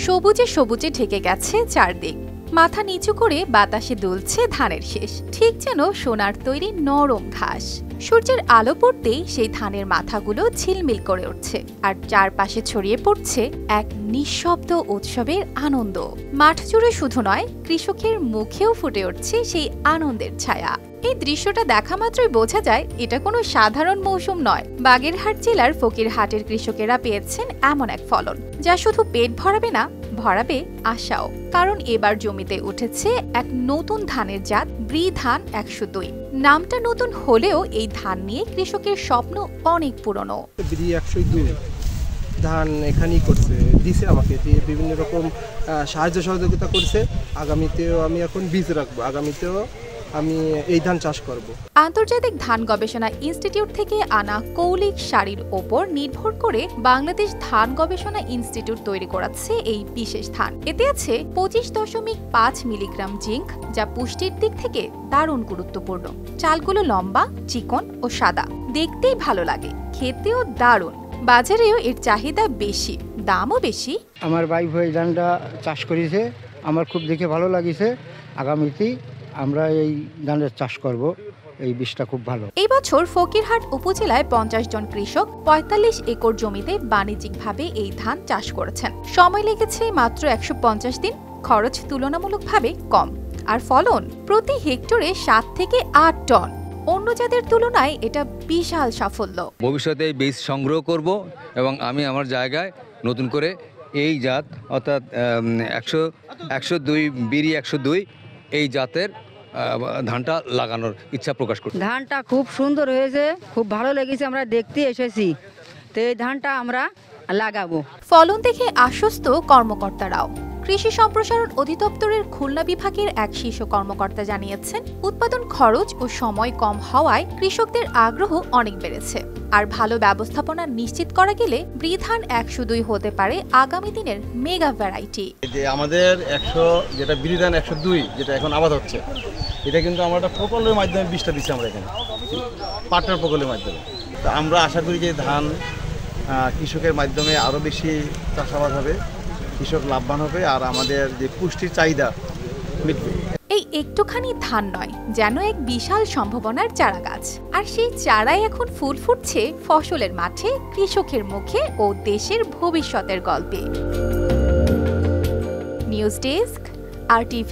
সবুজে সবুজে ঢেকে গেছে চারদিক। মাথা নিচু করে বাতাসে দুলছে ধানের শেষ, ঠিক যেন সোনার তৈরি নরম ঘাস। সূর্যের আলো পড়তেই সেই ধানের মাথাগুলো ঝিলমিল করে উঠছে, আর চারপাশে ছড়িয়ে পড়ছে এক নিঃশব্দ উৎসবের আনন্দ। মাঠ জুড়ে শুধু নয়, কৃষকের মুখেও ফুটে উঠছে সেই আনন্দের ছায়া। এই দৃশ্যটা দেখা মাত্রই বোঝা যায় এটা কোনো সাধারণ মৌসুম নয়। বাগেরহাট জেলার ফকিরহাটের কৃষকেরা পেয়েছেন এমন এক ফলন যা শুধু পেট ভরাবে না, ভরাবে আশাও। কারণ এবার জমিতে উঠেছে এক নতুন ধানের জাত ব্রি ধান 102। নামটা নতুন হলেও এই ধান নিয়ে কৃষকের স্বপ্ন অনেক পুরনো। ব্রি 102 ধান এখানেই করছে, দিছে আমাকে দিয়ে বিভিন্ন রকম সাহায্য সহযোগিতা করছে। আগামীতেও আমি এখন বীজ রাখবো, আগামীতেও আমি এই ধান চাষ করব। আন্তর্জাতিক ধান গবেষণা ইনস্টিটিউট থেকে আনা কৌলিক সারির ওপর নির্ভর করে বাংলাদেশ ধান গবেষণা ইনস্টিটিউট তৈরি করাচ্ছে এই বিশেষ ধান। এতে আছে 25.5 মিলিগ্রাম জিঙ্ক, যা পুষ্টির দিক থেকে দারুণ গুরুত্বপূর্ণ। চালগুলো লম্বা, চিকন ও সাদা, দেখতেই ভালো লাগে, খেতেও দারুণ। বাজারেও এর চাহিদা বেশি, দামও বেশি। আমার ভাই এই ধানটা চাষ করেছে, আমার খুব দেখে ভালো লাগিছে। আগামীতে আমরা এই ধানের চাষ করব, এই বীজটা খুব ভালো। এই বছর ফকিরহাট উপজেলায় 50 জন কৃষক 45 একর জমিতে বাণিজ্যিকভাবে এই ধান চাষ করেছেন। সময় লেগেছে মাত্র 150 দিন, খরচ তুলনামূলকভাবে কম, আর ফলন প্রতি হেক্টরে 7 থেকে 8 টন। অন্য জাতের তুলনায় এটা বিশাল সাফল্য। ভবিষ্যতে এই বীজ সংগ্রহ করব এবং আমি আমার জায়গায় নতুন করে এই জাত অর্থাৎ 102 বিরি 102 এই জাতের ধানটা লাগানোর ইচ্ছা প্রকাশ করছি। ধানটা খুব সুন্দর হয়েছে, খুব ভালো লেগেছে, আমরা দেখতে এসেছি, তো এই ধানটা আমরা লাগাবো। ফলন দেখে আশ্বস্ত কর্মকর্তারাও। কৃষি সম্প্রসারণ অধিদপ্তরের খুলনা বিভাগের এক শীর্ষ কর্মকর্তা জানিয়েছেন, উৎপাদন খরচ ও সময় কম হওয়ায় কৃষকদের আগ্রহ অনেক বেড়েছে। আর ভালো ব্যবস্থাপনা নিশ্চিত করা গেলে ব্রি ধান 102 হতে পারে আগামী দিনের মেগা ভ্যারাইটি। যে আমাদের 100 যেটা ব্রি ধান 102 যেটা এখন আবাদ হচ্ছে, এটা কিন্তু আমরা একটা প্রকল্পের মাধ্যমে বীজটা দিচ্ছি আমরা এখানে, পার্টনার প্রকল্পের মাধ্যমে। তো আমরা আশা করি যে ধান কৃষকের মাধ্যমে আরও বেশি চাষাবাদ হবে, কৃষক লাভবান হবে, আর আমাদের যে পুষ্টির চাহিদা মিটবে। এই একটুখানি ধান নয়, যেন এক বিশাল সম্ভাবনার চারা গাছ। আর সেই চারাই এখন ফুল ফুটছে ফসলের মাঠে, কৃষকের মুখে ও দেশের ভবিষ্যতের গল্পে। News desk, RTV।